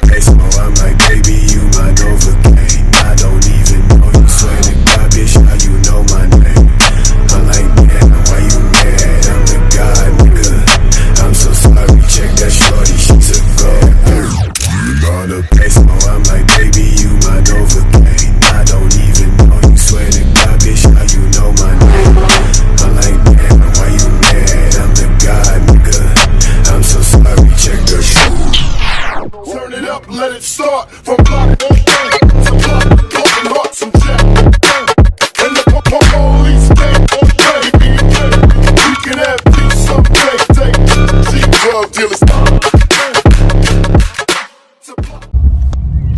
Pesmo, I'm like, baby, you my Novocaine. I don't even know you, swear to God, bitch, how you know my name? I'm like, damn, why you mad? I'm the god, nigga. I'm so sorry, check that shorty, she's a god. On the Pesmo, I'm like, baby, you my Novocaine. I don't even know you, swear to God, bitch, how you know my name? I'm like, damn, why you mad? I'm the god, nigga. I'm so sorry, check that shorty. Turn it up, let it start from block on bang. Some block, broken heart, some jack, bang. And the police came on bang. We can have peace someday, G-drug dealers.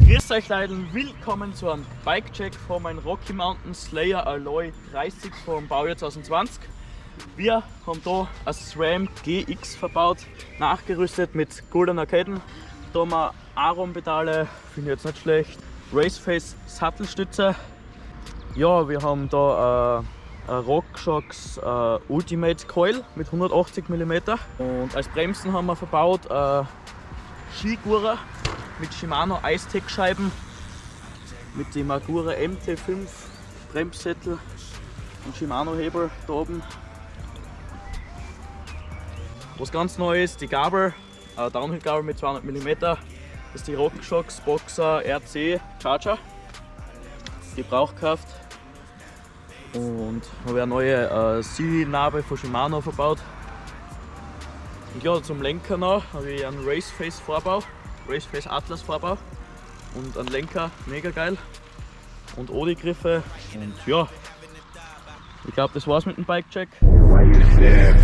Grüß euch Leute, willkommen zu einem Bike-Check von meinem Rocky Mountain Slayer Alloy 30 vom Baujahr 2020. Wir haben hier ein SRAM GX verbaut, nachgerüstet mit goldener Ketten. Da haben wir Aron-Pedale, finde ich jetzt nicht schlecht. Raceface Sattelstütze. Ja, wir haben da eine RockShox Ultimate Coil mit 180 mm. Und als Bremsen haben wir verbaut Skigura mit Shimano Icetech Scheiben, mit dem Agura MT5 Bremssättel und Shimano Hebel da oben. Was ganz neu ist, die Gabel, Downhill Gabel mit 200 mm, das ist die RockShox Boxer RC Charger, gebraucht. Und habe eine neue Zielnarbe von Shimano verbaut. Und ja, zum Lenker noch habe ich einen Raceface Vorbau, Raceface Atlas Vorbau und einen Lenker, mega geil. Und Odi-Griffe und ja, ich glaube das war's mit dem Bike-Check. Why you sad,